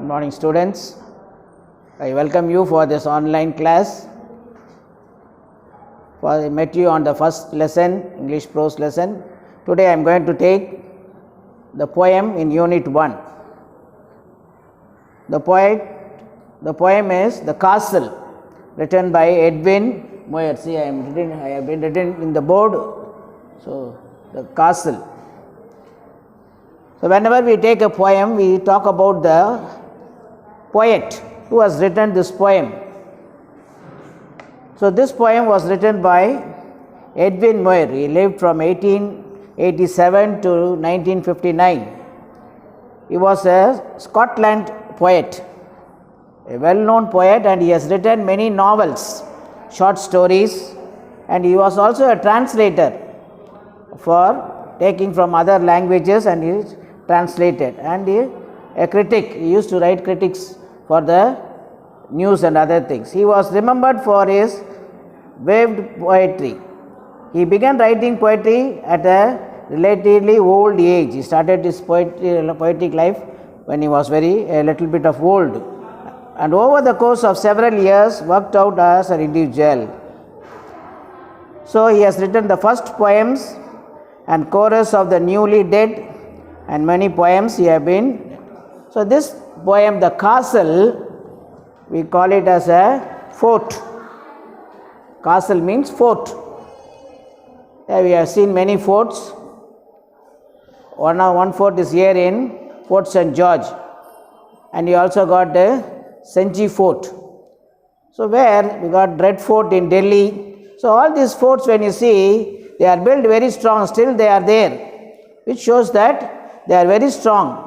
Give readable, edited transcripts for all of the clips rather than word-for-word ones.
Good morning, students. I welcome you for this online class. I met you on the first lesson, English prose lesson. Today I am going to take the poem in Unit 1. The poem is The Castle, written by Edwin Moyer. See, I have been written in the board. So, The Castle. So, whenever we take a poem, we talk about the poet who has written this poem. So, this poem was written by Edwin Moyer. He lived from 1887 to 1959. He was a Scotland poet, a well-known poet, and he has written many novels, short stories, and he was also a translator for taking from other languages, and he translated, and a critic. He used to write critics for the news and other things. He was remembered for his waived poetry. He began writing poetry at a relatively old age. He started his poetic life when he was a little bit of old, and over the course of several years worked out as an individual. So he has written the first poems and chorus of the newly dead, and many poems he have been. So this poem, The Castle, we call it as a fort. Castle means fort. We have seen many forts. One fort is here in Fort St. George, and we also got the Senji Fort. So where we got Red Fort in Delhi. So all these forts, when you see, they are built very strong. Still they are there, which shows that they are very strong.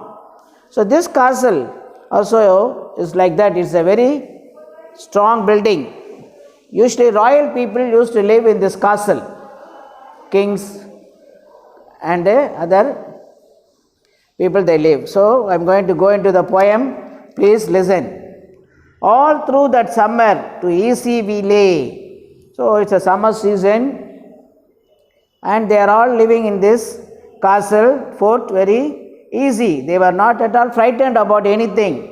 So this castle also is like that. It's a very strong building. Usually royal people used to live in this castle, kings and other people they live. So I am going to go into the poem. Please listen. All through that summer to easy we lay. So it's a summer season, and they are all living in this castle fort very easy. They were not at all frightened about anything.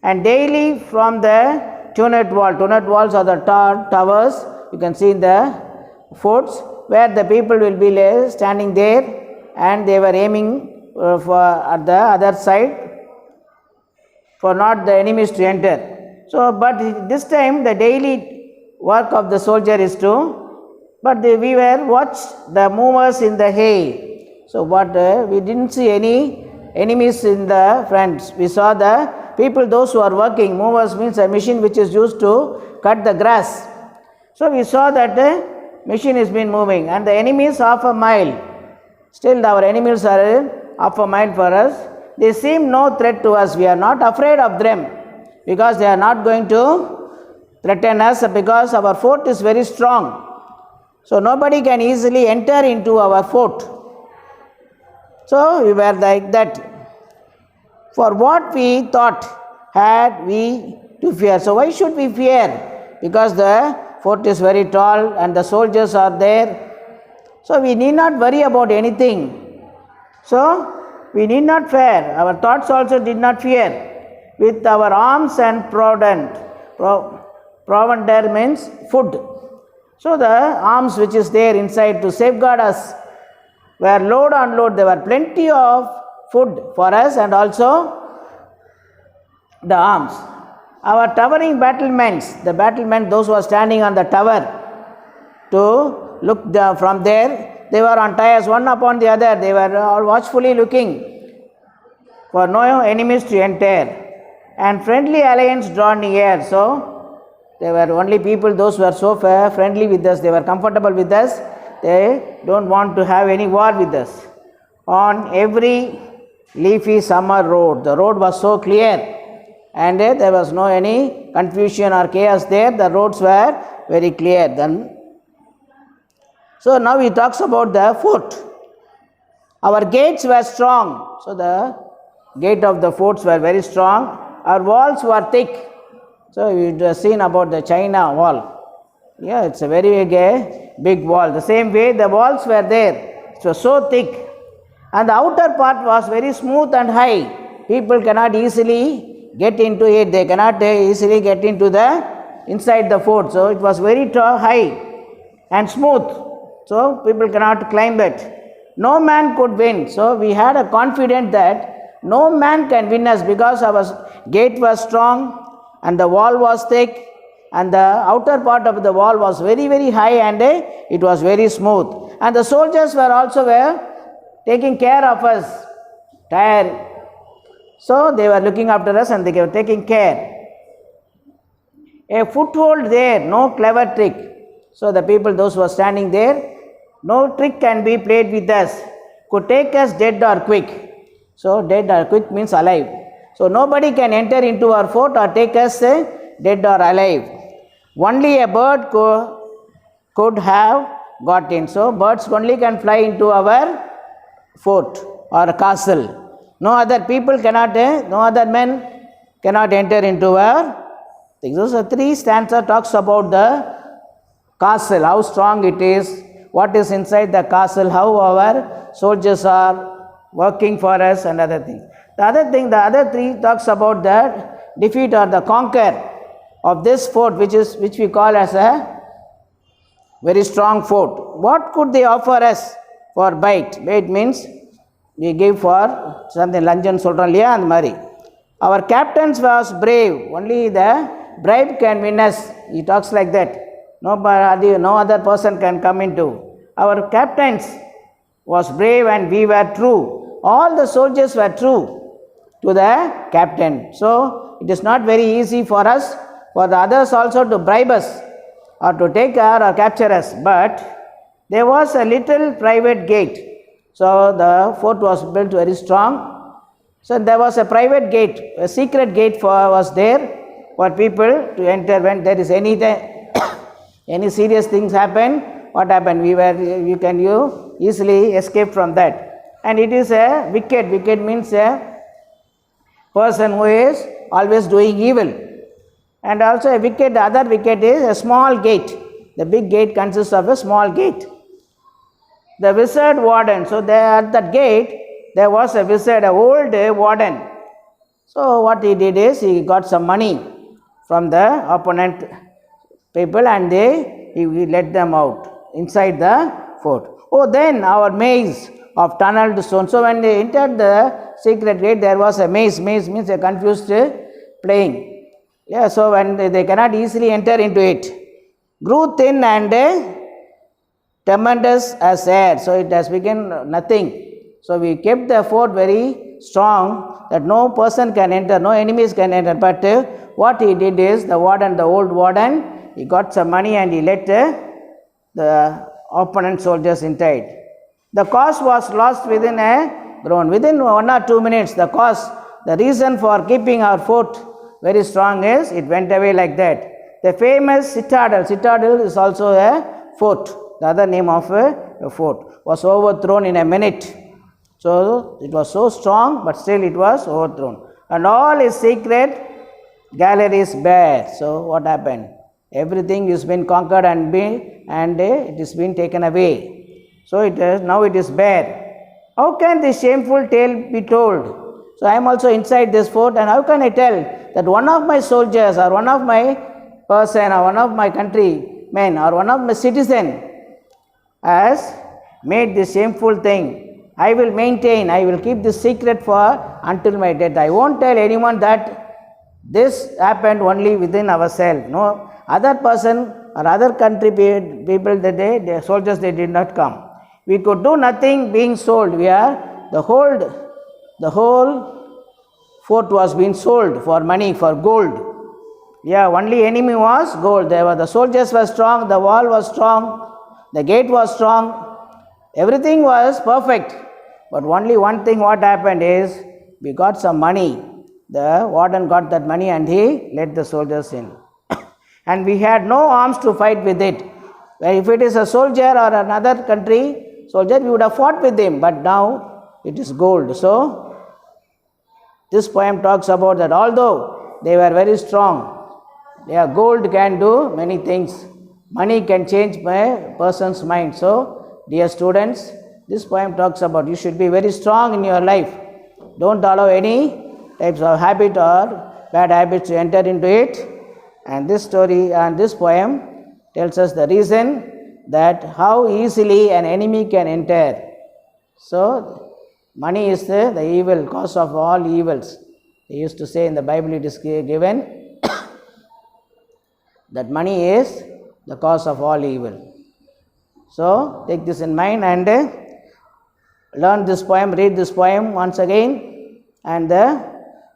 And daily from the turret walls are the towers you can see in the forts, where the people will be standing there, and they were aiming for at the other side for not the enemies to enter. So, but this time the daily work of the soldier is we were watched the movers in the hay. So, we didn't see any enemies in the front. We saw the people, those who are working. Movers means a machine which is used to cut the grass. So, we saw that the machine is been moving, and the enemy is half a mile. Still our enemies are half a mile for us. They seem no threat to us. We are not afraid of them, because they are not going to threaten us, because our fort is very strong. So, nobody can easily enter into our fort. So, we were like that. For what we thought had we to fear. So, why should we fear? Because the fort is very tall and the soldiers are there. So, we need not worry about anything. So, we need not fear. Our thoughts also did not fear. With our arms and provender means food. So, the arms which is there inside to safeguard us were load on load. There were plenty of food for us, and also the arms. Our towering battlements, those who are standing on the tower to look from there, they were on tiers one upon the other. They were all watchfully looking for no enemies to enter, and friendly alliance drawn near. So they were only people, those who were so friendly with us, they were comfortable with us. They don't want to have any war with us. On every leafy summer road, the road was so clear, and there was no any confusion or chaos there. The roads were very clear then. So now he talks about the fort. Our gates were strong. So the gate of the forts were very strong. Our walls were thick. So we have seen about the China wall. Yeah, it's a very big wall. The same way the walls were there. It was so thick. And the outer part was very smooth and high. People cannot easily get into it. They cannot easily get into the inside the fort. So it was very high and smooth. So people cannot climb it. No man could win. So we had a confidence that no man can win us, because our gate was strong and the wall was thick and the outer part of the wall was very, very high, and it was very smooth. And the soldiers were also taking care of us, tired. So they were looking after us and they were taking care. A foothold there, no clever trick. So the people, those who were standing there, no trick can be played with us, could take us dead or quick. So dead or quick means alive. So nobody can enter into our fort or take us dead or alive. Only a bird could have got in. So birds only can fly into our fort or castle. No other people cannot, no other men cannot enter into our things. So 3 stanza talks about the castle, how strong it is, what is inside the castle, how our soldiers are working for us, and other things. The other 3 talks about the defeat or the conquer of this fort, which we call as a very strong fort. What could they offer us for bite? Bite means we give for something, luncheon solran liya and mari. Our captains was brave. Only the brave can win us. He talks like that. No other person can come into. Our captains was brave and we were true. All the soldiers were true to the captain. So it is not very easy for us, for the others also to bribe us or to take care or capture us. But there was a little private gate. So the fort was built very strong. So there was a private gate, a secret gate was there for people to enter when there is any serious things happen. What happened? You can easily escape from that. And it is a wicked. Wicked means a person who is always doing evil. And also a wicked, the other wicked is a small gate. The big gate consists of a small gate. The wizard warden. So there at that gate, there was a wizard, an old warden. So what he did is he got some money from the opponent people and he let them out inside the fort. Oh, then our maze of tunneled stone. So when they entered the secret gate, there was a maze. Maze means a confused playing. Yeah, so when they cannot easily enter into it. Grew thin and tremendous as air. So it has become nothing. So we kept the fort very strong that no person can enter, no enemies can enter. But what he did is, the warden, the old warden, he got some money and he let the opponent soldiers inside. The cause was lost within a groan. Within 1 or 2 minutes, the cause, the reason for keeping our fort very strong is, it went away like that. The famous citadel, citadel is also a fort, the other name of a fort, was overthrown in a minute. So it was so strong, but still it was overthrown. And all its secret galleries bare. So what happened? Everything has been conquered and it has been taken away. So now it is bare. How can this shameful tale be told? So I am also inside this fort, and how can I tell that one of my soldiers or one of my person or one of my countrymen or one of my citizen has made this shameful thing? I will maintain, I will keep this secret for until my death. I won't tell anyone that this happened only within ourselves. No other person or other country people, the soldiers, they did not come. We could do nothing being sold. The whole fort was being sold for money, for gold. Yeah, only enemy was gold. The soldiers were strong, the wall was strong, the gate was strong, everything was perfect. But only one thing what happened is, we got some money. The warden got that money and he let the soldiers in. And we had no arms to fight with it. Well, if it is a soldier or another country soldier, we would have fought with him. But now it is gold. So this poem talks about that although they were very strong, gold can do many things. Money can change a person's mind. So, dear students, this poem talks about you should be very strong in your life. Don't allow any types of habit or bad habits to enter into it. And this story and this poem tells us the reason that how easily an enemy can enter. So, money is the evil, cause of all evils. They used to say in the Bible it is given that money is the cause of all evil. So, take this in mind and learn this poem, read this poem once again, and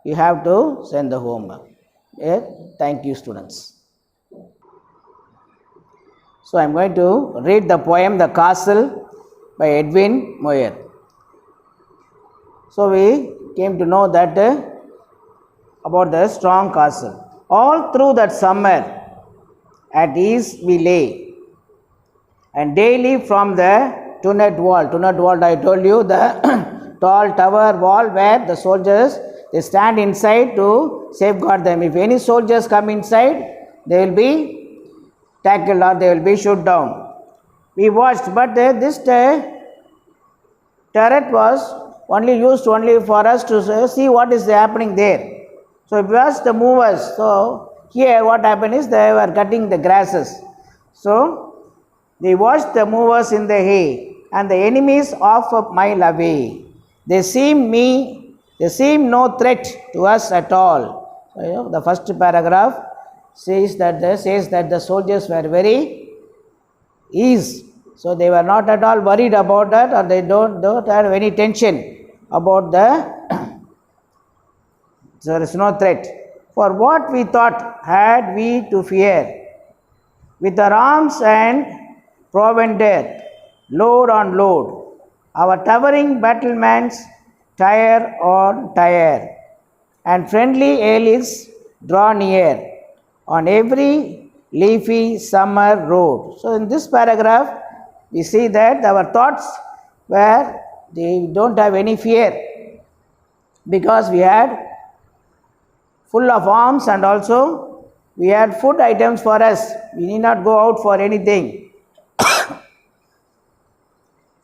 you have to send the homework. Thank you, students. So, I am going to read the poem The Castle by Edwin Moyer. So, we came to know that about the strong castle. All through that summer at ease we lay, and daily from the turret wall I told you, the tall tower wall where the soldiers, they stand inside to safeguard them. If any soldiers come inside, they will be tackled or they will be shot down. We watched, but this turret was only used only for us to see what is happening there. So it was the movers. So here what happened is they were cutting the grasses. So they watched the movers in the hay, and the enemies off a mile away. They seem no threat to us at all. So, the first paragraph says that the soldiers were very ease. So they were not at all worried about that, or they don't have any tension about there is no threat. For what we thought had we to fear? With our arms and provender, load on load, our towering battlements tire on tire, and friendly allies draw near on every leafy summer road. So in this paragraph, we see that our thoughts were, they don't have any fear, because we had full of arms, and also we had food items for us. We need not go out for anything.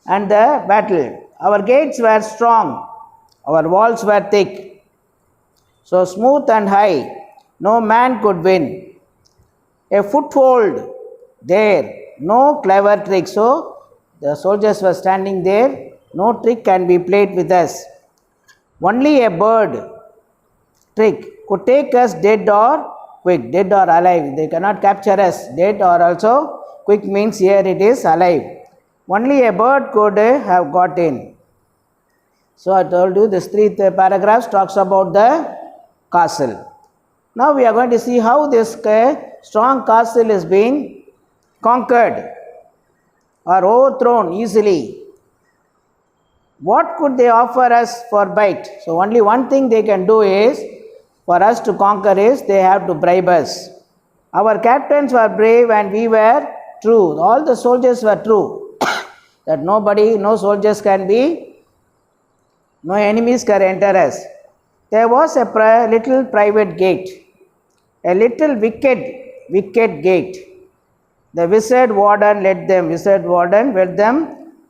And the battle, our gates were strong, our walls were thick, so smooth and high, no man could win a foothold there, no clever trick. So the soldiers were standing there, no trick can be played with us. Only a bird trick could take us dead or quick, dead or alive. They cannot capture us, dead or also quick means here it is alive. Only a bird could have got in. So I told you this 3 paragraphs talks about the castle. Now we are going to see how this strong castle is being conquered or overthrown easily. What could they offer us for bite? So only one thing they can do is, for us to conquer is, they have to bribe us. Our captains were brave and we were true. All the soldiers were true. That no soldiers can be, no enemies can enter us. There was a little private gate, a little wicked gate. The wizard warden led them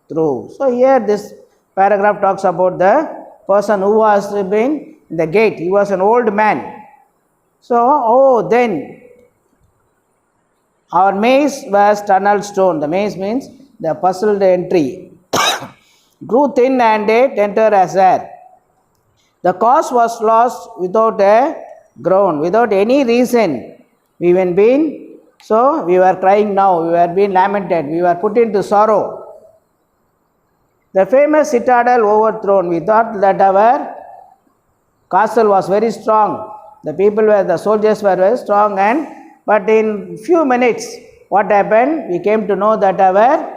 through. So here this paragraph talks about the person who was been in the gate. He was an old man. So, then our maze was tunnel stone. The maze means the puzzled entry. Grew thin and a tender as air. The cause was lost without a groan, without any reason. We were crying now, we were being lamented, we were put into sorrow. The famous citadel overthrown. We thought that our castle was very strong. The soldiers were very strong, but in few minutes, what happened? We came to know that our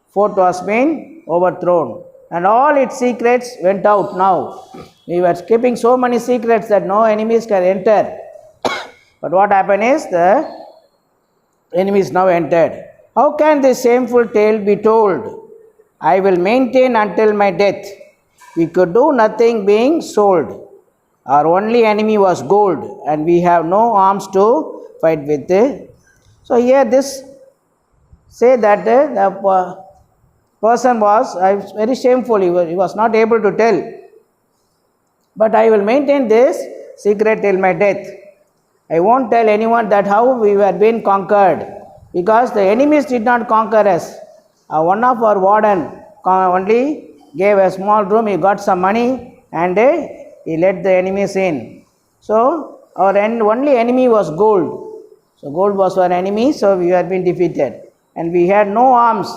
fort was being overthrown, and all its secrets went out now. We were keeping so many secrets that no enemies can enter. But what happened is, the enemies now entered. How can this shameful tale be told? I will maintain until my death. We could do nothing being sold. Our only enemy was gold, and we have no arms to fight with. So here this say that the person was very shameful. He was not able to tell. But I will maintain this secret till my death. I won't tell anyone that how we were being conquered, because the enemies did not conquer us. One of our warden only gave a small room, he got some money and he let the enemies in. So our only enemy was gold. So gold was our enemy, so we had been defeated. And we had no arms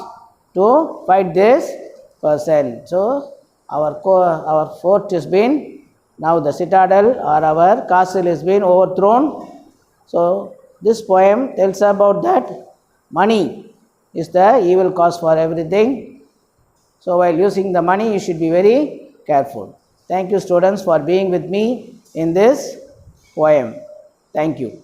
to fight this person. So our fort has been, now the citadel or our castle has been overthrown. So this poem tells about that money is the evil cause for everything. So while using the money, you should be very careful. Thank you, students, for being with me in this poem. Thank you.